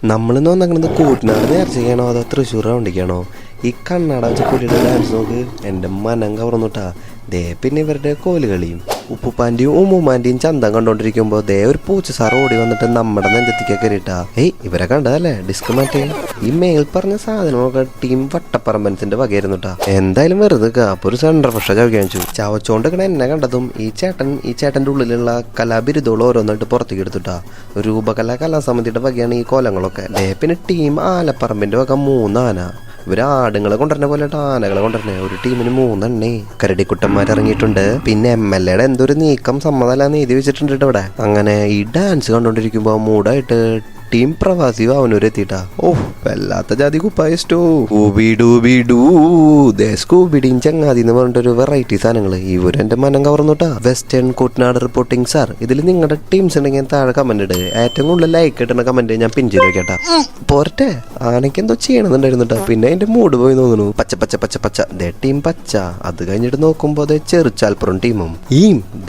നമ്മളിന്ന് വന്നേക്കുന്നത് കൂട്ടനാട് നേർച്ചയ്ക്കാണോ അതോ തൃശ്ശൂർ റൗണ്ടിക്കാണോ? ഈ കണ്ണട വെച്ച പുലിയുടെ ഡാൻസ് നോക്ക്, എൻ്റെ മനം കവർന്നുട്ടാ. ദേ പിന്നെ ഇവരുടെ കോലുകളിയും ഉപ്പുപ്പാൻ്റെയും ഉമ്മുമാൻ്റെയും ചന്തം കണ്ടോണ്ടിരിക്കുമ്പോൾ ദേ ഒരു പൂച്ച സാർ ഓടി വന്നിട്ട് നമ്മുടെ നെഞ്ചത്തിക്ക കയറിയിട്ടാ. ഇവരെ കണ്ടതല്ലേ ഡിസ്ക് മാറ്റേ. ഈ മേൽ പറഞ്ഞ സാധനങ്ങളൊക്കെ ടീം വട്ടപ്പറമ്പൻസിന്റെ വകയായിരുന്നുട്ടാ. എന്തായാലും വെറുതെ അപ്പൊ ഒരു സെൻട്രൽ ഫ്രഷ ചവിക്കാച്ചു ചവച്ചോണ്ടിരിക്കണ എന്നെ കണ്ടതും ഈ ചേട്ടൻ്റെ ഉള്ളിലുള്ള കലാബിരുദോളം ഓരോന്നായിട്ട് പുറത്തേക്ക് എടുത്തിട്ടാ. രൂപകലാ കലാസമിതിയുടെ വകയാണ് ഈ കോലങ്ങളൊക്കെ. ദേ പിന്നെ ടീം ആലപ്പറമ്പിന്റെ വക 3 ആന. ഇവര് ആടുങ്ങളെ കൊണ്ടുവരുന്ന പോലെ ആനകളെ കൊണ്ടുവരണേ. ഒരു ടീമിന് 3 എണ്ണേ. കരടിക്കുട്ടന്മാരിറങ്ങിയിട്ടുണ്ട്. പിന്നെ MLA എന്തൊരു നീക്കം സമ്മതമല്ലാന്ന് എഴുതി വെച്ചിട്ടുണ്ട് ഇവിടെ. അങ്ങനെ ഈ ഡാൻസ് കണ്ടോണ്ടിരിക്കുമ്പോ മൂടായിട്ട് ടീം പ്രവാസി അവനൂർ എത്തിയിട്ടാ. വല്ലാത്ത ജാതി കുപ്പായിസ്റ്റോ. സ്കൂബിഡിയും ചങ്ങാതി എന്ന് പറഞ്ഞിട്ടൊരു വെറൈറ്റി സാധനങ്ങള്. ഇവരെന്റെ മനം കവർന്നുട്ടാ. Western Kuttanad reporting sir. ഇതിൽ നിങ്ങളുടെ ടീംസ് ഉണ്ടെങ്കിൽ താഴെ കമന്റ് ഇട്. ഏറ്റവും കൂടുതൽ ലൈക്ക് കിട്ടുന്ന കമന്റ് ഞാൻ പിൻ ചെയ്ത് വെക്കട്ടാ. പോരട്ടെ, ആനയ്ക്ക് എന്തോ ചെയ്യണമെന്നുണ്ടായിരുന്നുട്ടാ. പിന്നെ അതിന്റെ മൂഡ് പോയി തോന്നുന്നു. പച്ച പച്ച പച്ച പച്ച ദേ ടീം പച്ച. അത് കഴിഞ്ഞിട്ട് നോക്കുമ്പോ ദേ ചെറുച്ചാൽപ്പുറം ടീമും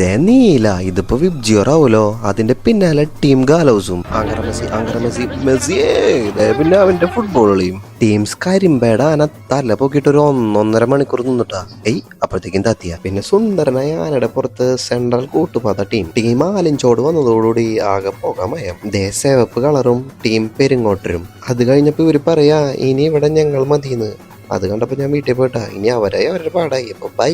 ദേ നീല. ഇതിപ്പോ വിബ്ജിയോറാവൂലോ. അതിന്റെ പിന്നാലെ ടീം ഗാലോസും മെസ്സി പിന്നെ അവന്റെ ഫുട്ബോൾ കളിയും. ടീംസ് കരിമ്പേട ആന തല പൊക്കിയിട്ട് ഒരു 1.5 മണിക്കൂർ നിന്നിട്ടാ. അപ്പോഴത്തേക്കും തത്തിയ. പിന്നെ സുന്ദരനായ ആനയുടെ പുറത്ത് സെൻട്രൽ കൂട്ടുപാത ടീം ആലിഞ്ചോട് വന്നതോടുകൂടി ആകെ പോകാൻ മയം. ദേശവപ്പ് കളറും ടീം പെരുങ്ങോട്ടരും. അത് കഴിഞ്ഞപ്പോ ഇവര് പറയാ ഇനി ഇവിടെ ഞങ്ങൾ മതിയെന്ന്. അത് കണ്ടപ്പോ ഞാൻ വീട്ടിൽ പോയിട്ടാ. ഇനി അവരായി അവരുടെ പാടായി. അപ്പൊ ബൈ.